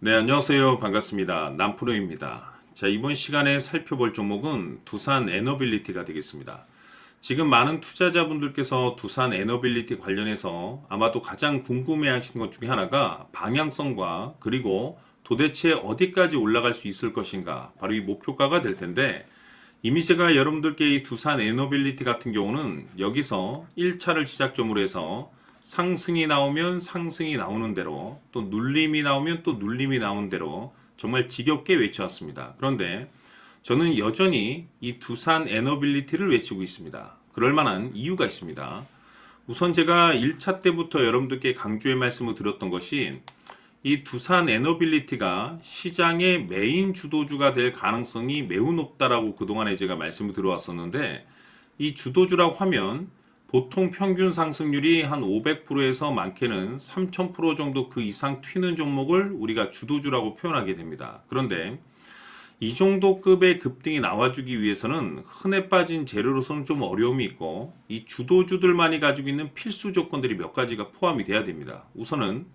네, 안녕하세요. 반갑습니다. 남프로입니다. 자, 이번 시간에 살펴볼 종목은 두산 에너빌리티가 되겠습니다. 지금 많은 투자자분들께서 두산 에너빌리티 관련해서 아마도 가장 궁금해 하시는 것 중에 하나가 방향성과 그리고 도대체 어디까지 올라갈 수 있을 것인가, 바로 이 목표가가 될 텐데, 이미 제가 여러분들께 이 두산 에너빌리티 같은 경우는 여기서 1차를 시작점으로 해서 상승이 나오면 상승이 나오는 대로, 또 눌림이 나오면 또 눌림이 나오는 대로 정말 지겹게 외쳐왔습니다. 그런데 저는 여전히 이 두산 에너빌리티를 외치고 있습니다. 그럴 만한 이유가 있습니다. 우선 제가 1차 때부터 여러분들께 강조의 말씀을 드렸던 것이 이 두산 에너빌리티가 시장의 메인 주도주가 될 가능성이 매우 높다라고 그동안에 제가 말씀을 드려왔었는데, 이 주도주라고 하면 보통 평균 상승률이 한 500%에서 많게는 3000% 정도 그 이상 튀는 종목을 우리가 주도주라고 표현하게 됩니다. 그런데 이 정도 급의 급등이 나와주기 위해서는 흔해 빠진 재료로서는 좀 어려움이 있고, 이 주도주들만이 가지고 있는 필수 조건들이 몇 가지가 포함이 돼야 됩니다. 우선은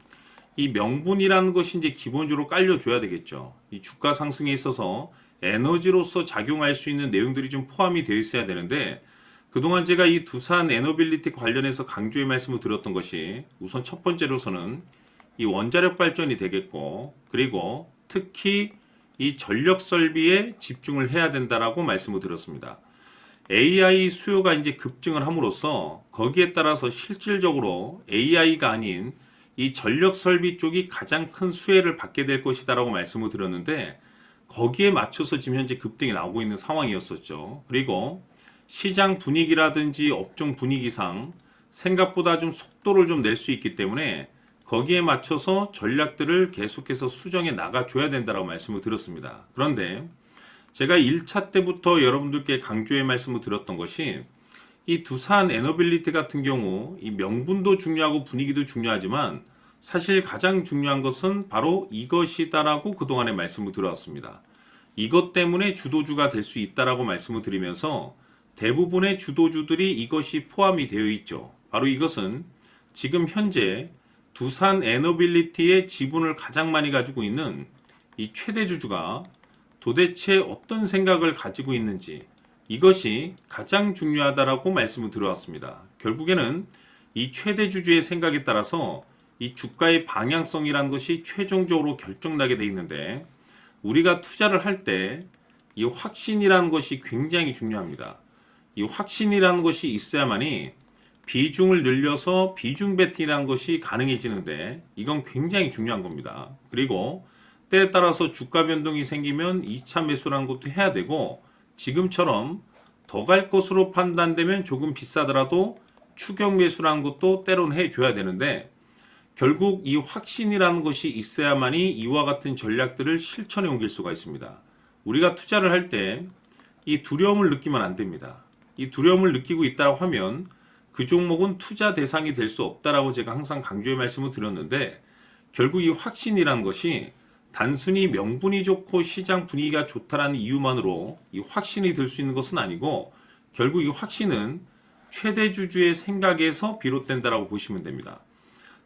이 명분이라는 것이 이제 기본적으로 깔려줘야 되겠죠. 이 주가 상승에 있어서 에너지로서 작용할 수 있는 내용들이 좀 포함이 되어 있어야 되는데, 그동안 제가 이 두산 에너빌리티 관련해서 강조의 말씀을 드렸던 것이 우선 첫 번째로서는 이 원자력 발전이 되겠고, 그리고 특히 이 전력 설비에 집중을 해야 된다라고 말씀을 드렸습니다. AI 수요가 이제 급증을 함으로써 거기에 따라서 실질적으로 AI가 아닌 이 전력 설비 쪽이 가장 큰 수혜를 받게 될 것이다라고 말씀을 드렸는데, 거기에 맞춰서 지금 현재 급등이 나오고 있는 상황이었었죠. 그리고 시장 분위기라든지 업종 분위기상 생각보다 좀 속도를 좀 낼 수 있기 때문에 거기에 맞춰서 전략들을 계속해서 수정해 나가줘야 된다고 말씀을 드렸습니다. 그런데 제가 1차 때부터 여러분들께 강조의 말씀을 드렸던 것이 이 두산 에너빌리티 같은 경우 이 명분도 중요하고 분위기도 중요하지만 사실 가장 중요한 것은 바로 이것이다라고 그동안에 말씀을 드려왔습니다. 이것 때문에 주도주가 될 수 있다라고 말씀을 드리면서 대부분의 주도주들이 이것이 포함이 되어 있죠. 바로 이것은 지금 현재 두산 에너빌리티의 지분을 가장 많이 가지고 있는 이 최대주주가 도대체 어떤 생각을 가지고 있는지, 이것이 가장 중요하다라고 말씀을 드려왔습니다. 결국에는 이 최대주주의 생각에 따라서 이 주가의 방향성이라는 것이 최종적으로 결정나게 돼 있는데, 우리가 투자를 할 때 이 확신이라는 것이 굉장히 중요합니다. 이 확신이라는 것이 있어야만이 비중을 늘려서 비중 베팅이라는 것이 가능해지는데, 이건 굉장히 중요한 겁니다. 그리고 때에 따라서 주가 변동이 생기면 2차 매수라는 것도 해야 되고, 지금처럼 더 갈 것으로 판단되면 조금 비싸더라도 추격 매수라는 것도 때로는 해줘야 되는데, 결국 이 확신이라는 것이 있어야만이 이와 같은 전략들을 실천에 옮길 수가 있습니다. 우리가 투자를 할 때 이 두려움을 느끼면 안 됩니다. 이 두려움을 느끼고 있다고 하면 그 종목은 투자 대상이 될 수 없다라고 제가 항상 강조의 말씀을 드렸는데, 결국 이 확신이라는 것이 단순히 명분이 좋고 시장 분위기가 좋다라는 이유만으로 이 확신이 들 수 있는 것은 아니고, 결국 이 확신은 최대주주의 생각에서 비롯된다라고 보시면 됩니다.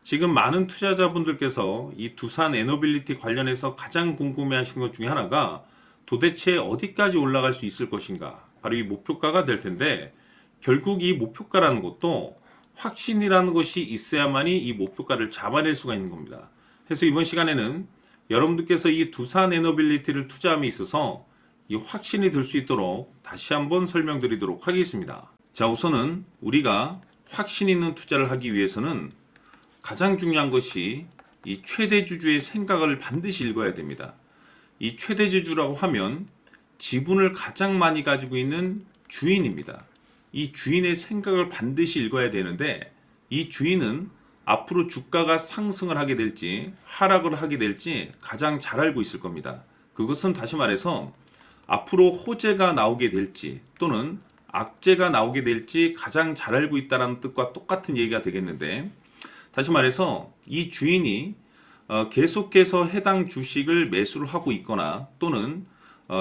지금 많은 투자자분들께서 이 두산 에너빌리티 관련해서 가장 궁금해 하시는 것 중에 하나가 도대체 어디까지 올라갈 수 있을 것인가, 바로 이 목표가가 될 텐데, 결국 이 목표가라는 것도 확신이라는 것이 있어야만이 이 목표가를 잡아낼 수가 있는 겁니다. 그래서 이번 시간에는 여러분들께서 이 두산 에너빌리티를 투자함에 있어서 이 확신이 들 수 있도록 다시 한번 설명드리도록 하겠습니다. 자, 우선은 우리가 확신 있는 투자를 하기 위해서는 가장 중요한 것이 이 최대주주의 생각을 반드시 읽어야 됩니다. 이 최대주주라고 하면 지분을 가장 많이 가지고 있는 주인입니다. 이 주인의 생각을 반드시 읽어야 되는데, 이 주인은 앞으로 주가가 상승을 하게 될지 하락을 하게 될지 가장 잘 알고 있을 겁니다. 그것은 다시 말해서 앞으로 호재가 나오게 될지 또는 악재가 나오게 될지 가장 잘 알고 있다는 뜻과 똑같은 얘기가 되겠는데, 다시 말해서 이 주인이 계속해서 해당 주식을 매수를 하고 있거나 또는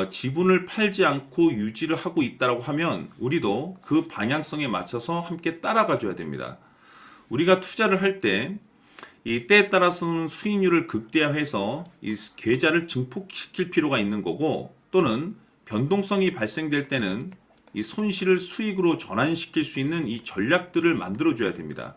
지분을 팔지 않고 유지를 하고 있다고 하면 우리도 그 방향성에 맞춰서 함께 따라가 줘야 됩니다. 우리가 투자를 할 때 이 때에 따라서는 수익률을 극대화해서 이 계좌를 증폭시킬 필요가 있는 거고, 또는 변동성이 발생될 때는 이 손실을 수익으로 전환시킬 수 있는 이 전략들을 만들어줘야 됩니다.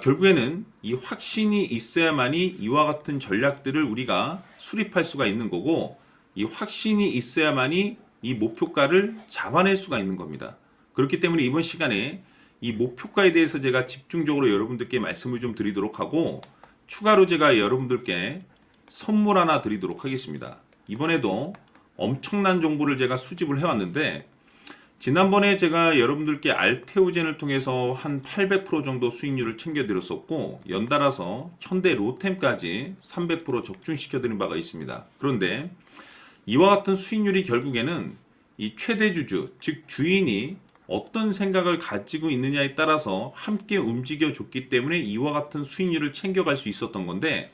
결국에는 이 확신이 있어야만이 이와 같은 전략들을 우리가 수립할 수가 있는 거고, 이 확신이 있어야만이 이 목표가를 잡아낼 수가 있는 겁니다. 그렇기 때문에 이번 시간에 이 목표가에 대해서 제가 집중적으로 여러분들께 말씀을 좀 드리도록 하고, 추가로 제가 여러분들께 선물 하나 드리도록 하겠습니다. 이번에도 엄청난 정보를 제가 수집을 해왔는데, 지난번에 제가 여러분들께 알테오젠을 통해서 한 800% 정도 수익률을 챙겨드렸었고, 연달아서 현대 로템까지 300% 적중시켜드린 바가 있습니다. 그런데 이와 같은 수익률이 결국에는 이 최대주주, 즉 주인이 어떤 생각을 가지고 있느냐에 따라서 함께 움직여줬기 때문에 이와 같은 수익률을 챙겨갈 수 있었던 건데,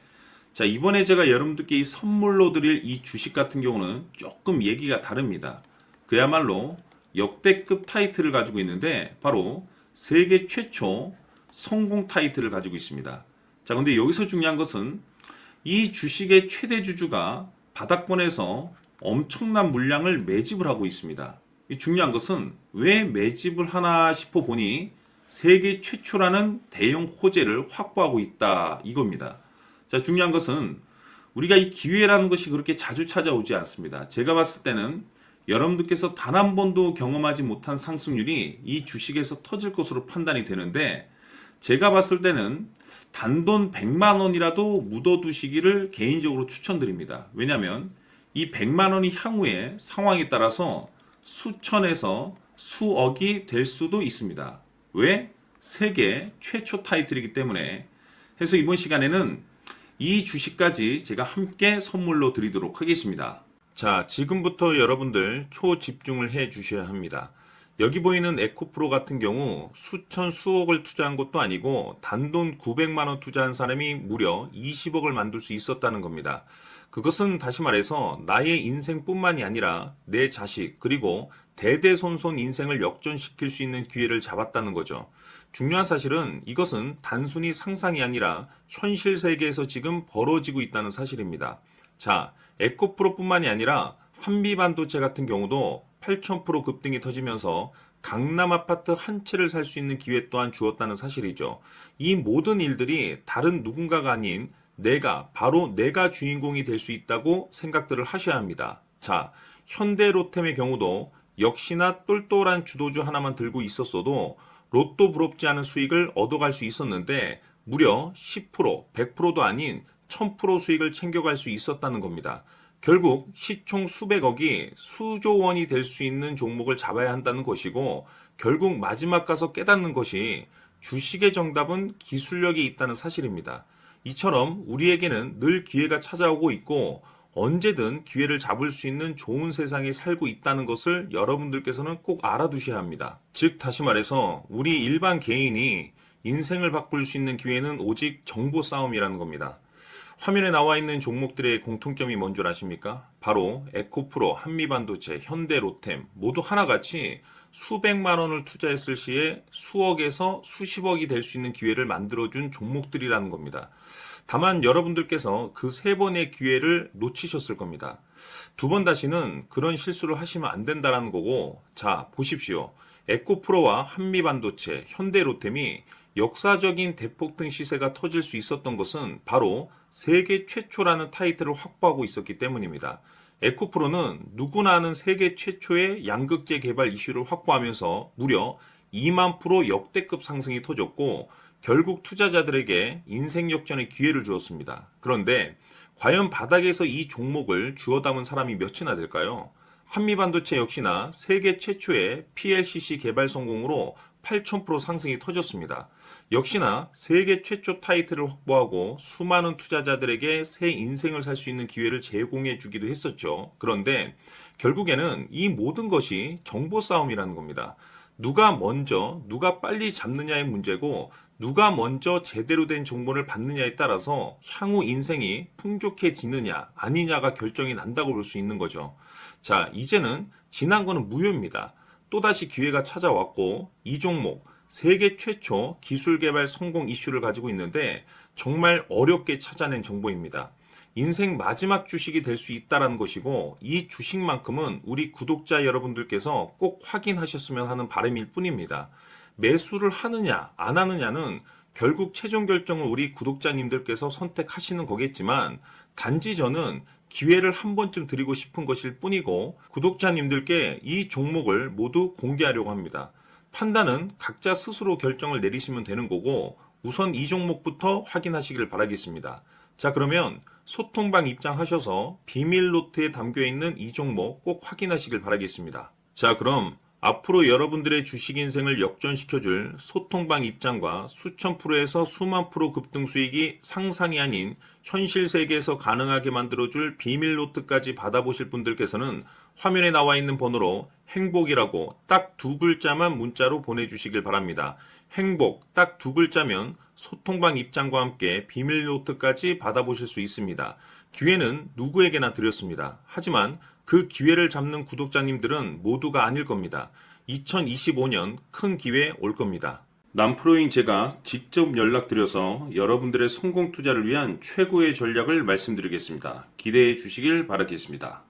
자, 이번에 제가 여러분들께 이 선물로 드릴 이 주식 같은 경우는 조금 얘기가 다릅니다. 그야말로 역대급 타이틀을 가지고 있는데, 바로 세계 최초 성공 타이틀을 가지고 있습니다. 자, 근데 여기서 중요한 것은 이 주식의 최대 주주가 바닥권에서 엄청난 물량을 매집을 하고 있습니다. 이 중요한 것은 왜 매집을 하나 싶어 보니 세계 최초라는 대형 호재를 확보하고 있다, 이겁니다. 자, 중요한 것은 우리가 이 기회라는 것이 그렇게 자주 찾아오지 않습니다. 제가 봤을 때는 여러분들께서 단 한 번도 경험하지 못한 상승률이 이 주식에서 터질 것으로 판단이 되는데, 제가 봤을 때는 단돈 100만 원이라도 묻어두시기를 개인적으로 추천드립니다. 왜냐하면 이 100만 원이 향후에 상황에 따라서 수천에서 수억이 될 수도 있습니다. 왜? 세계 최초 타이틀이기 때문에. 해서 이번 시간에는 이 주식까지 제가 함께 선물로 드리도록 하겠습니다. 자, 지금부터 여러분들 초집중을 해 주셔야 합니다. 여기 보이는 에코프로 같은 경우 수천 수억을 투자한 것도 아니고 단돈 900만 원 투자한 사람이 무려 20억을 만들 수 있었다는 겁니다. 그것은 다시 말해서 나의 인생뿐만이 아니라 내 자식, 그리고 대대손손 인생을 역전시킬 수 있는 기회를 잡았다는 거죠. 중요한 사실은 이것은 단순히 상상이 아니라 현실 세계에서 지금 벌어지고 있다는 사실입니다. 자, 에코프로뿐만이 아니라 한미반도체 같은 경우도 8,000% 급등이 터지면서 강남 아파트 한 채를 살 수 있는 기회 또한 주었다는 사실이죠. 이 모든 일들이 다른 누군가가 아닌 바로 내가 주인공이 될 수 있다고 생각들을 하셔야 합니다. 자, 현대로템의 경우도 역시나 똘똘한 주도주 하나만 들고 있었어도 로또 부럽지 않은 수익을 얻어갈 수 있었는데, 무려 10%, 100%도 아닌 1000% 수익을 챙겨갈 수 있었다는 겁니다. 결국 시총 수백억이 수조 원이 될 수 있는 종목을 잡아야 한다는 것이고, 결국 마지막 가서 깨닫는 것이 주식의 정답은 기술력이 있다는 사실입니다. 이처럼 우리에게는 늘 기회가 찾아오고 있고 언제든 기회를 잡을 수 있는 좋은 세상에 살고 있다는 것을 여러분들께서는 꼭 알아두셔야 합니다. 즉 다시 말해서 우리 일반 개인이 인생을 바꿀 수 있는 기회는 오직 정보 싸움이라는 겁니다. 화면에 나와 있는 종목들의 공통점이 뭔 줄 아십니까? 바로 에코프로, 한미반도체, 현대로템 모두 하나같이 수백만 원을 투자했을 시에 수억에서 수십억이 될 수 있는 기회를 만들어준 종목들이라는 겁니다. 다만 여러분들께서 그 세 번의 기회를 놓치셨을 겁니다. 두 번 다시는 그런 실수를 하시면 안 된다는 거고, 자, 보십시오. 에코프로와 한미반도체, 현대로템이 역사적인 대폭등 시세가 터질 수 있었던 것은 바로 세계 최초라는 타이틀을 확보하고 있었기 때문입니다. 에코프로는 누구나 아는 세계 최초의 양극재 개발 이슈를 확보하면서 무려 2만 프로 역대급 상승이 터졌고, 결국 투자자들에게 인생 역전의 기회를 주었습니다. 그런데 과연 바닥에서 이 종목을 주워 담은 사람이 몇이나 될까요? 한미반도체 역시나 세계 최초의 PLCC 개발 성공으로 8,000% 상승이 터졌습니다. 역시나 세계 최초 타이틀을 확보하고 수많은 투자자들에게 새 인생을 살 수 있는 기회를 제공해 주기도 했었죠. 그런데 결국에는 이 모든 것이 정보 싸움이라는 겁니다. 누가 먼저, 누가 빨리 잡느냐의 문제고, 누가 먼저 제대로 된 정보를 받느냐에 따라서 향후 인생이 풍족해지느냐 아니냐가 결정이 난다고 볼 수 있는 거죠. 자, 이제는 지난 거는 무효입니다. 또다시 기회가 찾아왔고 이 종목 세계 최초 기술 개발 성공 이슈를 가지고 있는데 정말 어렵게 찾아낸 정보입니다. 인생 마지막 주식이 될 수 있다는 것이고 이 주식만큼은 우리 구독자 여러분들께서 꼭 확인하셨으면 하는 바람일 뿐입니다. 매수를 하느냐 안 하느냐는 결국 최종 결정을 우리 구독자님들께서 선택하시는 거겠지만 단지 저는 기회를 한 번쯤 드리고 싶은 것일 뿐이고 구독자님들께 이 종목을 모두 공개하려고 합니다. 판단은 각자 스스로 결정을 내리시면 되는 거고 우선 이 종목부터 확인하시길 바라겠습니다. 자, 그러면 소통방 입장하셔서 비밀 노트에 담겨 있는 이 종목 꼭 확인하시길 바라겠습니다. 자, 그럼 앞으로 여러분들의 주식 인생을 역전시켜줄 소통방 입장과 수천 프로에서 수만 프로 급등 수익이 상상이 아닌 현실 세계에서 가능하게 만들어줄 비밀 노트까지 받아보실 분들께서는 화면에 나와 있는 번호로 행복이라고 딱 두 글자만 문자로 보내주시길 바랍니다. 행복 딱 두 글자면 소통방 입장과 함께 비밀 노트까지 받아보실 수 있습니다. 기회는 누구에게나 드렸습니다. 하지만 그 기회를 잡는 구독자님들은 모두가 아닐 겁니다. 2025년 큰 기회 올 겁니다. 남프로인 제가 직접 연락드려서 여러분들의 성공 투자를 위한 최고의 전략을 말씀드리겠습니다. 기대해 주시길 바라겠습니다.